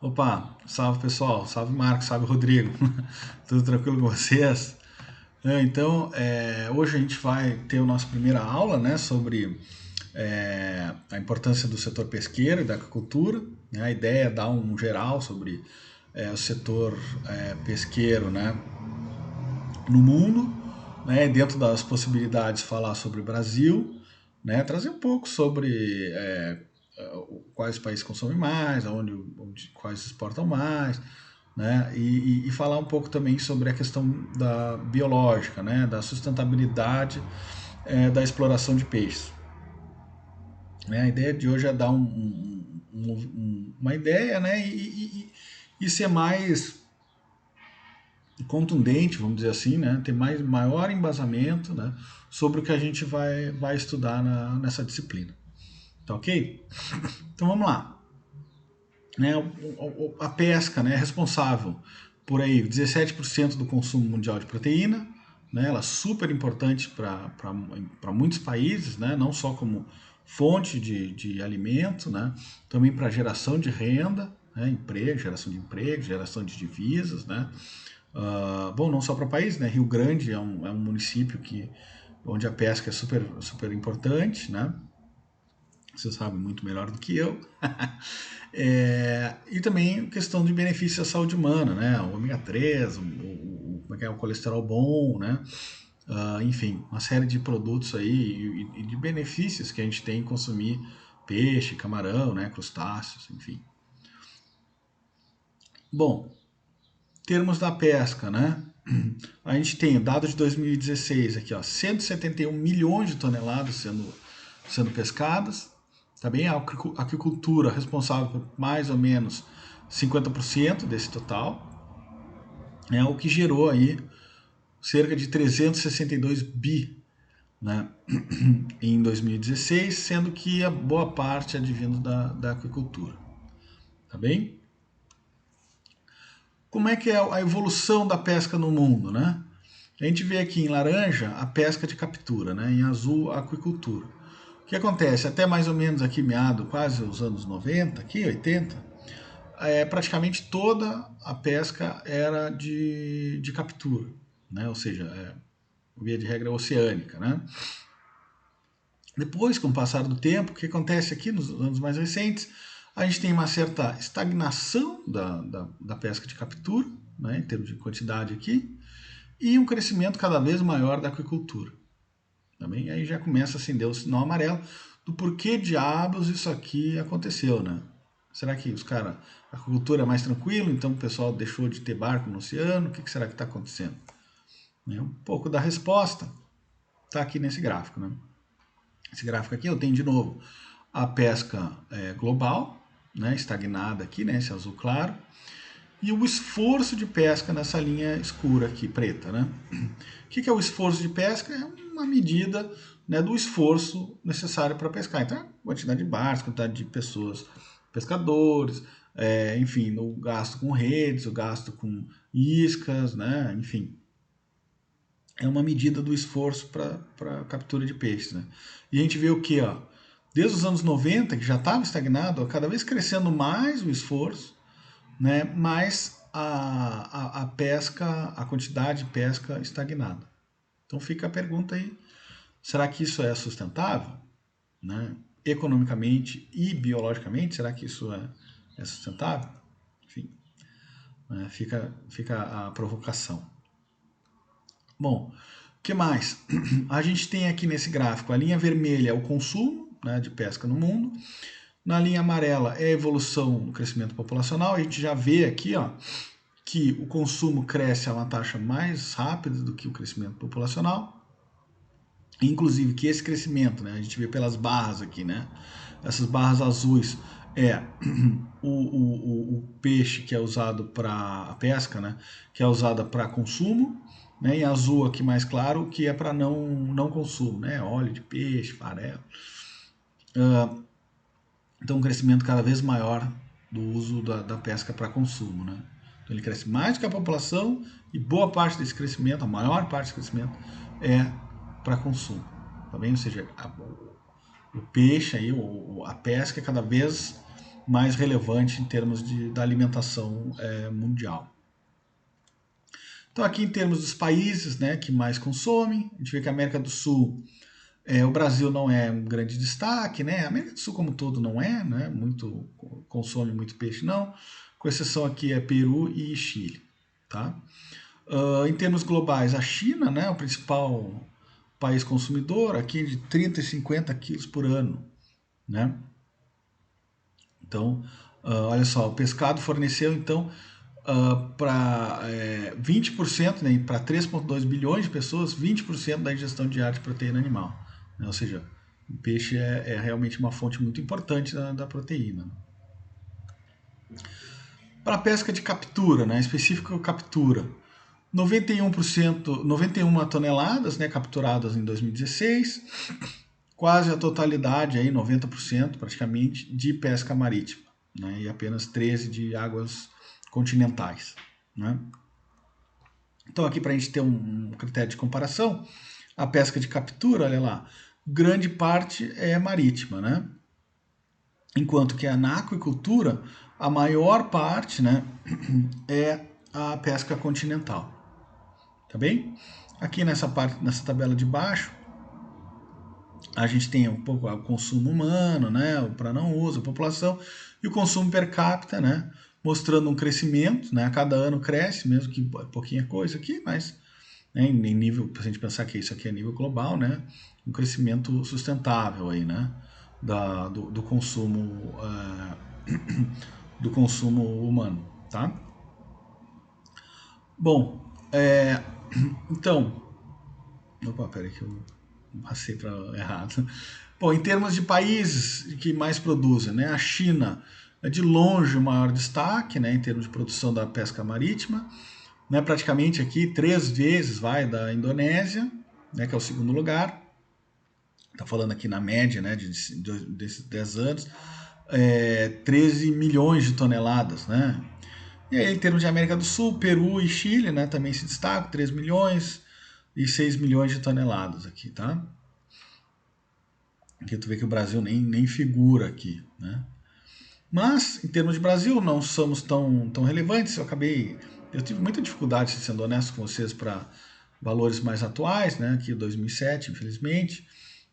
Opa, salve pessoal, salve Marcos, salve Rodrigo, tudo tranquilo com vocês? Hoje a gente vai ter a nossa primeira aula, né, sobre a importância do setor pesqueiro e da aquacultura, né? A ideia é dar um geral sobre o setor pesqueiro, né, no mundo, né, dentro das possibilidades falar sobre o Brasil, né, trazer um pouco sobre quais países consomem mais, quais exportam mais, né, e falar um pouco também sobre a questão da biológica, né, da sustentabilidade da exploração de peixes. Né. A ideia de hoje é dar uma ideia, né, e ser mais contundente, vamos dizer assim, né, ter maior embasamento, né, sobre o que a gente vai estudar nessa disciplina. Tá ok? Então vamos lá. Né, a pesca, né, é responsável por aí 17% do consumo mundial de proteína, né, ela é super importante para muitos países, né, não só como fonte de alimento, né, também para geração de renda, né, geração de emprego, geração de divisas, né. Bom, não só para o país, né, Rio Grande é um município onde a pesca é super, super importante, né, você sabe muito melhor do que eu. E também questão de benefícios à saúde humana, né? O ômega 3, como é que é, o colesterol bom, né? Enfim, uma série de produtos aí e de benefícios que a gente tem em consumir peixe, camarão, né? Crustáceos, enfim. Bom, termos da pesca, né? A gente tem dados de 2016 aqui, ó, 171 milhões de toneladas sendo pescadas. Tá bem? A aquicultura responsável por mais ou menos 50% desse total, né? O que gerou aí cerca de 362 bi, né? em 2016, sendo que a boa parte é advindo da aquicultura. Tá bem? Como é que é a evolução da pesca no mundo, né? A gente vê aqui em laranja a pesca de captura, né? Em azul a aquicultura. O que acontece? Até mais ou menos aqui meado, quase os anos 90, aqui 80, praticamente toda a pesca era de captura, né? Ou seja, via de regra oceânica, né? Depois, com o passar do tempo, o que acontece aqui nos anos mais recentes, a gente tem uma certa estagnação da pesca de captura, né, em termos de quantidade aqui, e um crescimento cada vez maior da aquicultura. Também aí já começa a acender o sinal amarelo do porquê diabos isso aqui aconteceu, né? Será que a aquicultura é mais tranquila, então o pessoal deixou de ter barco no oceano? O que será que está acontecendo? Um pouco da resposta está aqui nesse gráfico, né? Esse gráfico aqui eu tenho de novo a pesca global, né, estagnada aqui, né, esse azul claro, e o esforço de pesca nessa linha escura aqui, preta, né? O que é o esforço de pesca? É uma medida, né, do esforço necessário para pescar. Então, a quantidade de barcos, quantidade de pessoas, pescadores, enfim, o gasto com redes, o gasto com iscas, né? Enfim, é uma medida do esforço para captura de peixes, né? E a gente vê o que, ó, desde os anos 90, que já estava estagnado, ó, cada vez crescendo mais o esforço, né? Mais a pesca, a quantidade de pesca estagnada. Então fica a pergunta aí, será que isso é sustentável? Né? Economicamente e biologicamente, será que isso é sustentável? Enfim, né? Fica a provocação. Bom, o que mais? A gente tem aqui nesse gráfico, a linha vermelha é o consumo, né, de pesca no mundo, na linha amarela é a evolução do crescimento populacional, a gente já vê aqui, ó, que o consumo cresce a uma taxa mais rápida do que o crescimento populacional, inclusive que esse crescimento, né, a gente vê pelas barras aqui, né, essas barras azuis é o peixe que é usado para a pesca, né, que é usada para consumo, né, em azul aqui mais claro, que é para não consumo, né, óleo de peixe, farelo. Então, um crescimento cada vez maior do uso da pesca para consumo, né. Então, ele cresce mais do que a população e boa parte desse crescimento, a maior parte desse crescimento, é para consumo. Tá bem? Ou seja, o peixe, aí, a pesca é cada vez mais relevante em termos da alimentação mundial. Então aqui em termos dos países, né, que mais consomem, a gente vê que a América do Sul, o Brasil não é um grande destaque, né? A América do Sul como um todo não é, né? Consome muito peixe não, com exceção aqui Peru e Chile, tá? Em termos globais, a China, né, o principal país consumidor, aqui de 30 e 50 quilos por ano, né? Então, olha só, o pescado forneceu então para 20%, né, para 3,2 bilhões de pessoas, 20% da ingestão diária de proteína animal. Né? Ou seja, o peixe é realmente uma fonte muito importante da proteína. Para a pesca de captura, né, específica captura, 91%, 91 toneladas, né, capturadas em 2016, quase a totalidade, aí, 90% praticamente, de pesca marítima, né, e apenas 13% de águas continentais. Né? Então aqui para a gente ter um critério de comparação, a pesca de captura, olha lá, grande parte é marítima, né? Enquanto que na aquicultura, a maior parte, né, é a pesca continental. Tá bem? Aqui nessa tabela de baixo, a gente tem um pouco o consumo humano, né, para não uso, a população, e o consumo per capita, né, mostrando um crescimento, né, a cada ano cresce, mesmo que pouquinha coisa aqui, mas né, em nível, se a gente pensar que isso aqui é nível global, né, um crescimento sustentável aí, né, do consumo do consumo humano, tá? Bom, então, opa, peraí que eu passei para errado. Bom, em termos de países que mais produzem, né, a China é de longe o maior destaque, né, em termos de produção da pesca marítima, né, praticamente aqui 3 vezes vai da Indonésia, né, que é o segundo lugar. Está falando aqui na média, né, desses 10 anos, 13 milhões de toneladas, né? E aí, em termos de América do Sul, Peru e Chile, né, também se destacam, 3 milhões e 6 milhões de toneladas aqui, tá? Aqui tu vê que o Brasil nem figura aqui, né? Mas, em termos de Brasil, não somos tão relevantes. Eu tive muita dificuldade, sendo honesto com vocês, para valores mais atuais, né? Aqui 2007, infelizmente,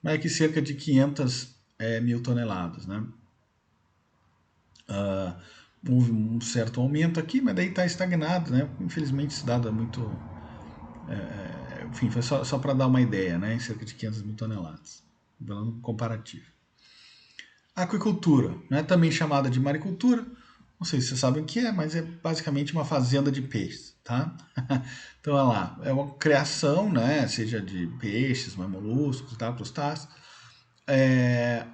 mas aqui cerca de 500 mil toneladas, né? Houve um certo aumento aqui, mas daí está estagnado, né? Infelizmente esse dado é muito... enfim, foi só para dar uma ideia, né? Cerca de 500 mil toneladas, dando um comparativo. Aquicultura, né? Também chamada de maricultura, não sei se vocês sabem o que é, mas é basicamente uma fazenda de peixes, tá? Então, olha lá, é uma criação, né? Seja de peixes, moluscos, tá? Crustáceos,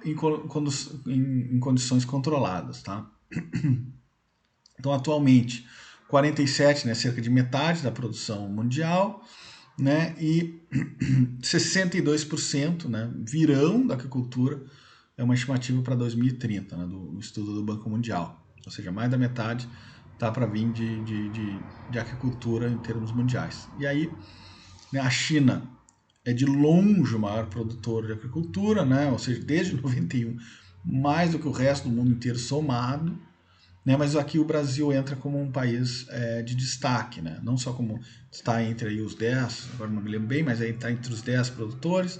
em condições controladas, tá? Então, atualmente, 47, né, cerca de metade da produção mundial, né, e 62%, né, virão da agricultura, é uma estimativa para 2030, né, do estudo do Banco Mundial. Ou seja, mais da metade está para vir de agricultura em termos mundiais. E aí, né, a China é de longe o maior produtor de agricultura, né, ou seja, desde 91, mais do que o resto do mundo inteiro somado, né, mas aqui o Brasil entra como um país de destaque, né, não só como está entre aí os 10, agora não me lembro bem, mas aí está entre os 10 produtores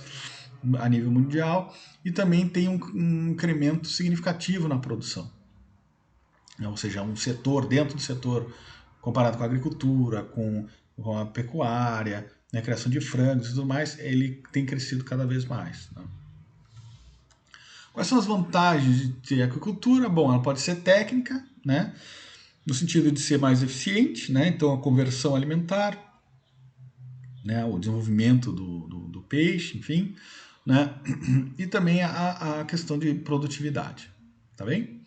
a nível mundial, e também tem um incremento significativo na produção, né, ou seja, um setor dentro do setor, comparado com a agricultura, com a pecuária, né, criação de frangos e tudo mais, ele tem crescido cada vez mais, né. Quais são as vantagens de ter agricultura? Bom, ela pode ser técnica, né? No sentido de ser mais eficiente, né? Então a conversão alimentar, né? O desenvolvimento do peixe, enfim, né? E também a questão de produtividade, tá bem?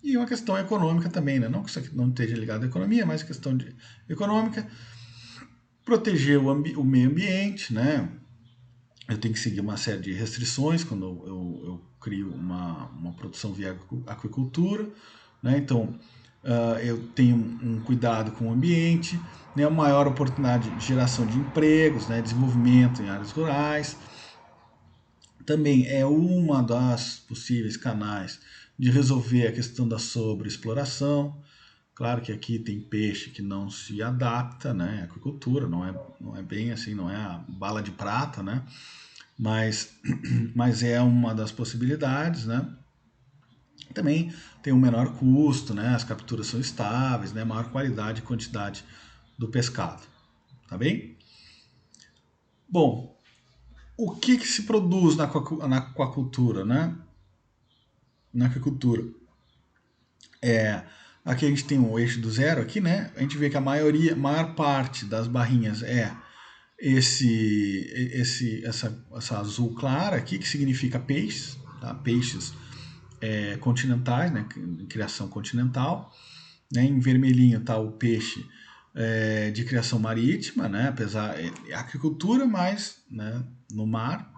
E uma questão econômica também, né? Não que isso aqui não esteja ligado à economia, mas questão econômica, proteger o meio ambiente, né? Eu tenho que seguir uma série de restrições quando eu crio uma produção via aquicultura, né? Então, eu tenho um cuidado com o ambiente, né? Uma maior oportunidade de geração de empregos, né? Desenvolvimento em áreas rurais. Também é uma das possíveis canais de resolver a questão da sobreexploração. Claro que aqui tem peixe que não se adapta, né, à aquicultura, não é bem assim, não é a bala de prata, né, mas é uma das possibilidades, né. Também tem um menor custo, né, as capturas são estáveis, né, maior qualidade e quantidade do pescado, tá bem? Bom, o que se produz na aquacultura, né? Na aquacultura. Aqui a gente tem o eixo do zero aqui, né? A gente vê que maior parte das barrinhas é essa azul clara aqui, que significa peixes, tá? Peixes continentais, né? Criação continental. Né? Em vermelhinho está o peixe de criação marítima, né? Apesar é agricultura, mas, né, no mar.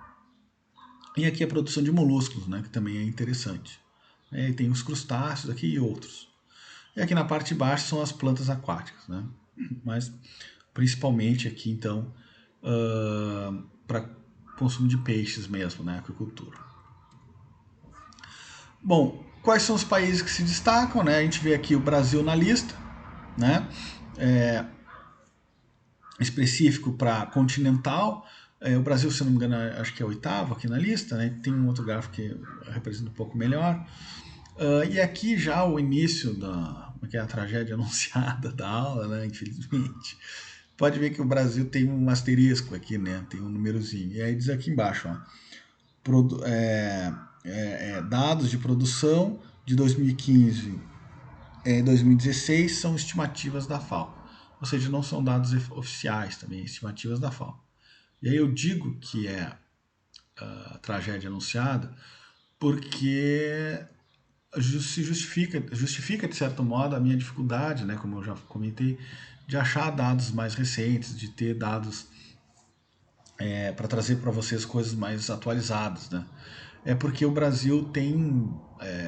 E aqui a produção de moluscos, né? Que também é interessante. E tem os crustáceos aqui e outros. E aqui na parte de baixo são as plantas aquáticas, né? Mas principalmente aqui então para consumo de peixes mesmo, né? Aquacultura. Bom, quais são os países que se destacam, né? A gente vê aqui o Brasil na lista, né? Específico para continental. O Brasil, se não me engano, acho que é o oitavo aqui na lista, né? Tem um outro gráfico que representa um pouco melhor. E aqui já o início que é a tragédia anunciada da aula, né? Infelizmente. Pode ver que o Brasil tem um asterisco aqui, né? Tem um númerozinho. E aí diz aqui embaixo, ó, dados de produção de 2015 e 2016 são estimativas da FAO. Ou seja, não são dados oficiais também, estimativas da FAO. E aí eu digo que é a tragédia anunciada porque justifica de certo modo a minha dificuldade, né, como eu já comentei, de achar dados mais recentes, de ter dados para trazer para vocês coisas mais atualizadas, né? É porque o Brasil tem,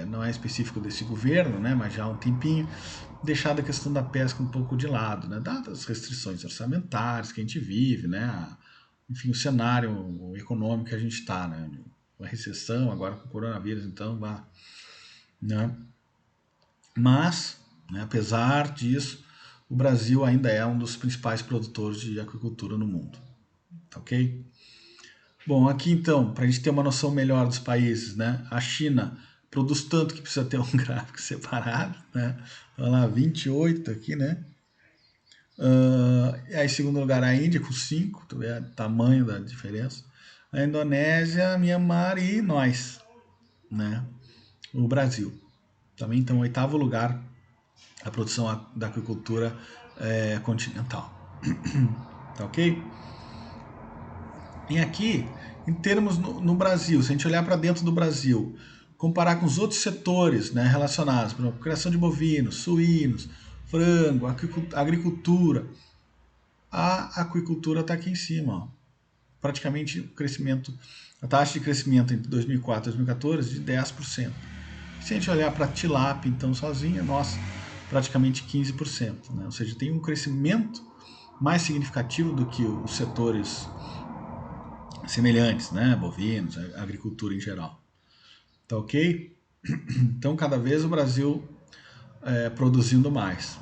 não é específico desse governo, né, mas já há um tempinho, deixado a questão da pesca um pouco de lado, né, dadas as restrições orçamentárias que a gente vive, né, enfim, o cenário econômico que a gente está, né, uma recessão, agora com o coronavírus, então, né, mas, né, apesar disso, o Brasil ainda é um dos principais produtores de aquacultura no mundo, ok? Bom, aqui então, para a gente ter uma noção melhor dos países, né? A China produz tanto que precisa ter um gráfico separado, né? Olha lá, 28 aqui, né? E aí, em segundo lugar, a Índia com 5, tu vê o tamanho da diferença. A Indonésia, Myanmar e nós, né? O Brasil. Também, então, oitavo lugar, a produção da agricultura continental. Tá ok? E aqui, em termos no Brasil, se a gente olhar para dentro do Brasil, comparar com os outros setores, né, relacionados, por exemplo, criação de bovinos, suínos, frango, agricultura, a aquicultura está aqui em cima. Ó. Praticamente o crescimento, a taxa de crescimento entre 2004 e 2014 de 10%. Se a gente olhar para a tilápia, então, sozinha, nossa, praticamente 15%. Né? Ou seja, tem um crescimento mais significativo do que os setores semelhantes, né? Bovinos, agricultura em geral. Tá ok? Então, cada vez o Brasil produzindo mais.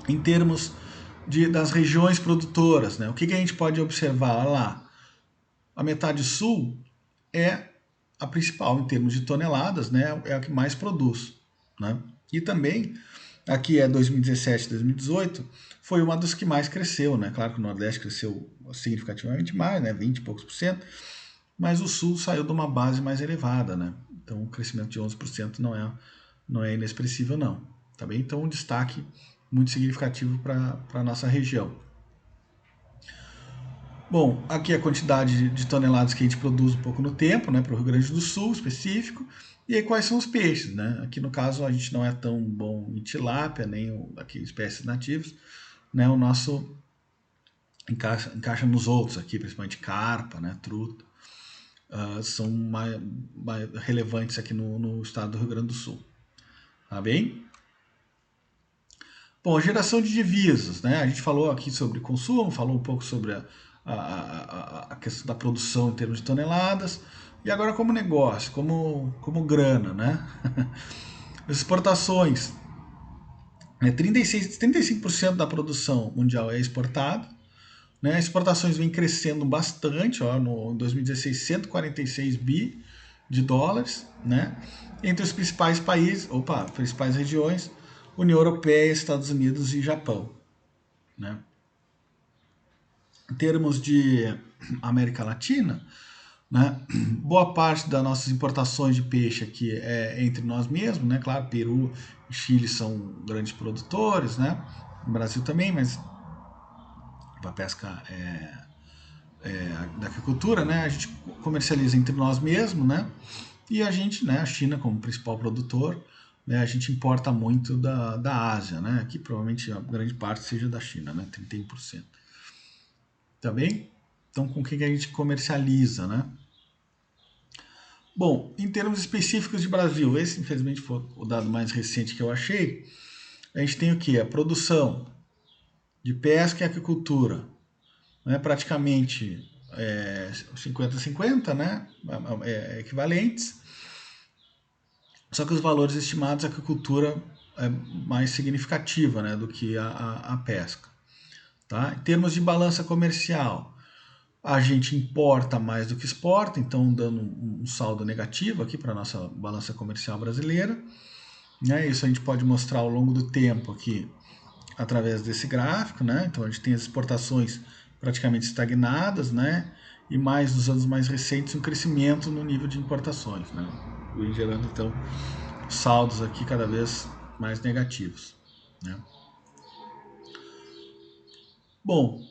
Em termos das regiões produtoras, né? O que a gente pode observar? Olha lá, a metade sul é a principal em termos de toneladas, né? É a que mais produz, né? E também, aqui é 2017, 2018, foi uma das que mais cresceu, né? Claro que o Nordeste cresceu significativamente mais, né? 20 e poucos por cento, mas o Sul saiu de uma base mais elevada, né? Então, o crescimento de 11% não é inexpressivo, não. Tá bem? Então, um destaque muito significativo para a nossa região. Bom, aqui a quantidade de toneladas que a gente produz um pouco no tempo, né, para o Rio Grande do Sul específico, e aí quais são os peixes, né? Aqui no caso a gente não é tão bom em tilápia, nem aqui espécies nativas, né? O nosso encaixa nos outros aqui, principalmente carpa, né, truta, são mais relevantes aqui no estado do Rio Grande do Sul, tá bem? Bom, geração de divisas, né? A gente falou aqui sobre consumo, falou um pouco sobre a questão da produção em termos de toneladas. E agora como negócio, como grana, né? As exportações, 35% da produção mundial é exportado, né? Exportações vem crescendo bastante, ó, no 2016, 146 bi de dólares, né? Entre os principais países, principais regiões, União Europeia, Estados Unidos e Japão, né? Em termos de América Latina, né? Boa parte das nossas importações de peixe aqui é entre nós mesmos, né? Claro, Peru e Chile são grandes produtores, né? O Brasil também, mas a pesca da agricultura, né? A gente comercializa entre nós mesmos, né? E a gente, né? A China como principal produtor, né? A gente importa muito da Ásia, né? Que provavelmente a grande parte seja da China, né? 31%. Tá bem? Então, com o que a gente comercializa, né? Bom, em termos específicos de Brasil, esse infelizmente foi o dado mais recente que eu achei. A gente tem o que? A produção de pesca e aquicultura, né? Praticamente 50-50, né? Equivalentes. Só que os valores estimados, a aquicultura é mais significativa, né, do que a pesca. Tá? Em termos de balança comercial, a gente importa mais do que exporta, então dando um saldo negativo aqui para a nossa balança comercial brasileira. Né? Isso a gente pode mostrar ao longo do tempo aqui, através desse gráfico. Né? Então a gente tem as exportações praticamente estagnadas, né? E mais nos anos mais recentes um crescimento no nível de importações, né? Gerando então saldos aqui cada vez mais negativos, né? Bom,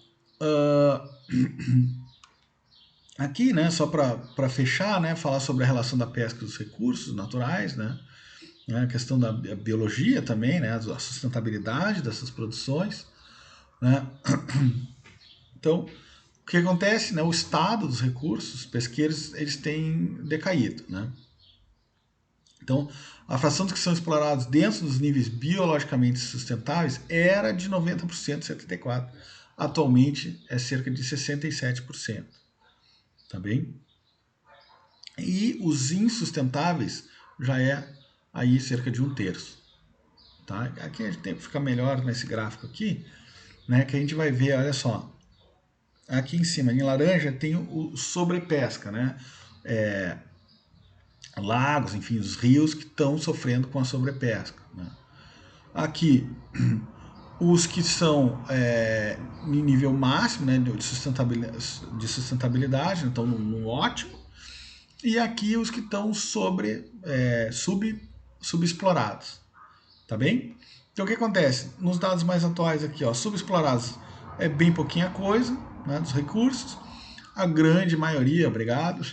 aqui, né, só para fechar, né, falar sobre a relação da pesca e dos recursos naturais, né, a questão da biologia também, né, a sustentabilidade dessas produções, né. Então, o que acontece, né, o estado dos recursos pesqueiros, eles têm decaído, né. Então, a fração dos que são explorados dentro dos níveis biologicamente sustentáveis era de 90%, 74%. Atualmente é cerca de 67%. Tá bem? E os insustentáveis já é aí cerca de 1/3. Tá? Aqui a gente tem que ficar melhor nesse gráfico aqui, né, que a gente vai ver, olha só. Aqui em cima, em laranja, tem o sobrepesca, né? Lagos, enfim, os rios que estão sofrendo com a sobrepesca. Né? Aqui, os que são em nível máximo, né, de sustentabilidade, então no ótimo, e aqui os que estão subexplorados, tá bem? Então o que acontece? Nos dados mais atuais aqui, ó, subexplorados é bem pouquinha coisa, né, dos recursos, a grande maioria, obrigado,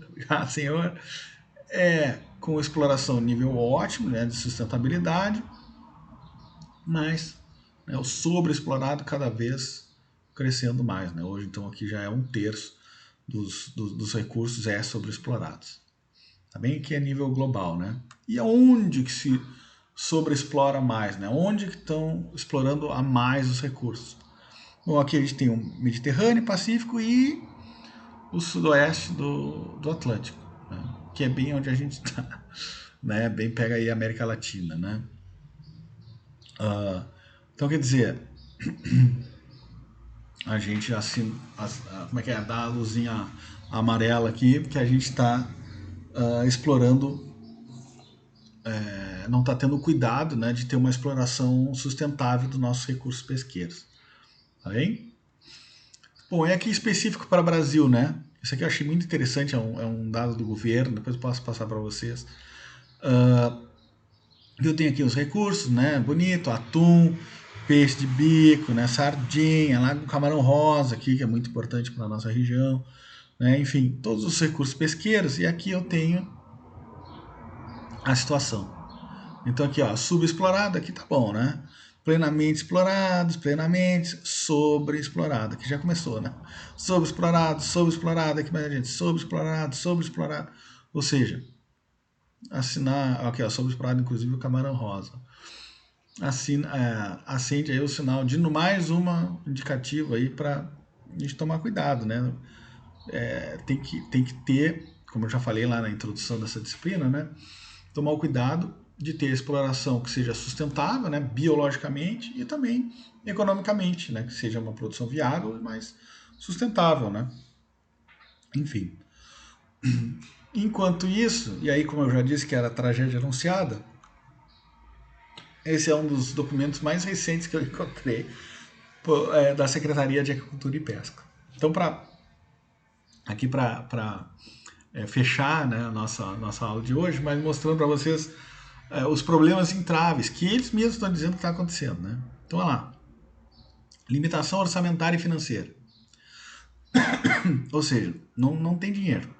obrigado senhor, com exploração nível ótimo, né, de sustentabilidade, mas, né, o sobreexplorado cada vez crescendo mais. Né? Hoje, então, aqui já é 1/3 dos recursos sobreexplorados. Tá bem? Aqui é nível global. Né? E aonde que se sobreexplora mais? Né? Onde que estão explorando a mais os recursos? Bom, aqui a gente tem o Mediterrâneo, Pacífico e o sudoeste do Atlântico, né? Que é bem onde a gente está. Né? Bem pega aí a América Latina. Né? Então, quer dizer, a gente assim, como é que é, dá a luzinha amarela aqui, porque a gente está explorando, não está tendo cuidado, né, de ter uma exploração sustentável dos nossos recursos pesqueiros. Tá bem? Bom, é aqui específico para o Brasil, né? Isso aqui eu achei muito interessante, é um dado do governo, depois eu posso passar para vocês. Eu tenho aqui os recursos, né? Bonito, atum, peixe de bico, né? Sardinha, lá com camarão rosa aqui, que é muito importante para a nossa região, né? Enfim, todos os recursos pesqueiros, e aqui eu tenho a situação. Então aqui, ó, subexplorado, aqui tá bom, né? Plenamente explorados, plenamente sobreexplorado, aqui já começou, né? Sobreexplorado, aqui mais a gente, sobreexplorado, ou seja, assinar, aqui ó, sobreexplorado inclusive o camarão rosa. Acende aí o sinal de mais uma indicativa aí para a gente tomar cuidado, né? Tem que ter como eu já falei lá na introdução dessa disciplina, né, tomar o cuidado de ter exploração que seja sustentável, né, biologicamente e também economicamente, né, que seja uma produção viável, mas sustentável, né. Enfim. Enquanto isso, e aí como eu já disse que era a tragédia anunciada, esse é um dos documentos mais recentes que eu encontrei da Secretaria de Agricultura e Pesca. Então, aqui para fechar, né, a nossa aula de hoje, mas mostrando para vocês os problemas entraves que eles mesmos estão dizendo que está acontecendo. Né? Então, olha lá. Limitação orçamentária e financeira. Ou seja, não tem dinheiro.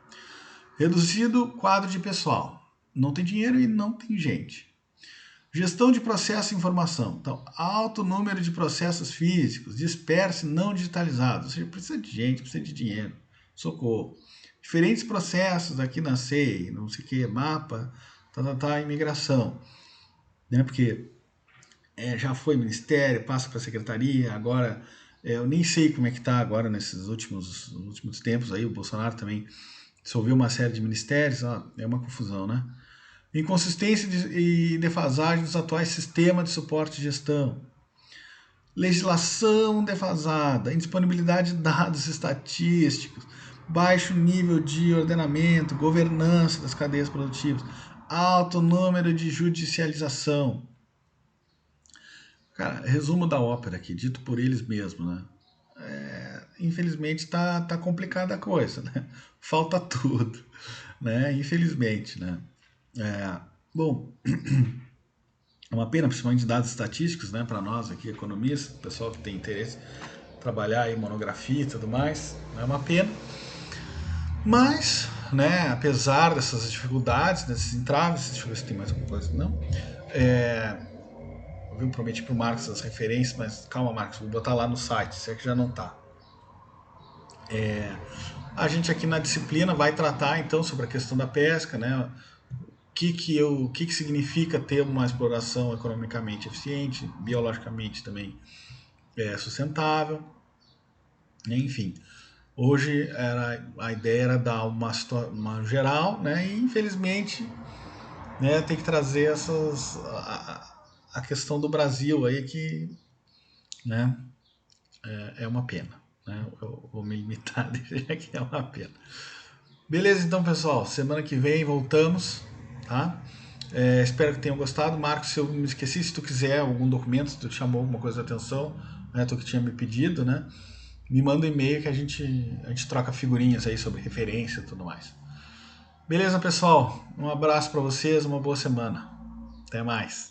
Reduzido quadro de pessoal. Não tem dinheiro e não tem gente. Gestão de processo e informação. Então, alto número de processos físicos, dispersos e não digitalizados. Ou seja, precisa de gente, precisa de dinheiro. Socorro. Diferentes processos aqui na SEI, não sei o que, mapa, imigração. Né? Porque já foi ministério, passa para a secretaria, agora eu nem sei como é que está agora nesses últimos tempos aí, o Bolsonaro também dissolveu uma série de ministérios, é uma confusão, né? Inconsistência e defasagem dos atuais sistemas de suporte e gestão. Legislação defasada, indisponibilidade de dados estatísticos, baixo nível de ordenamento, governança das cadeias produtivas, alto número de judicialização. Cara, resumo da ópera aqui, dito por eles mesmos, né? Infelizmente tá complicada a coisa, né? Falta tudo, né? Infelizmente, né? Bom, é uma pena, principalmente dados estatísticos, né? Para nós aqui, economistas, pessoal que tem interesse em trabalhar em monografia e tudo mais, é uma pena. Mas, né? Apesar dessas dificuldades, desses entraves, deixa eu ver se tem mais alguma coisa, não? Eu prometi pro Marcos as referências, mas calma, Marcos, vou botar lá no site, se é que já não tá. A gente aqui na disciplina vai tratar então sobre a questão da pesca, né? O que significa ter uma exploração economicamente eficiente, biologicamente também sustentável, enfim. Hoje a ideia era dar uma geral, né? E infelizmente, né, tem que trazer a questão do Brasil aí que, né, é uma pena. Né? Eu vou me limitar a dizer que é uma pena. Beleza, então, pessoal. Semana que vem voltamos, tá? Espero que tenham gostado. Marcos, se eu me esqueci, se tu quiser algum documento, se tu te chamou alguma coisa de atenção, né, tu que tinha me pedido, né? Me manda um e-mail que a gente troca figurinhas aí sobre referência e tudo mais. Beleza, pessoal? Um abraço para vocês, uma boa semana. Até mais.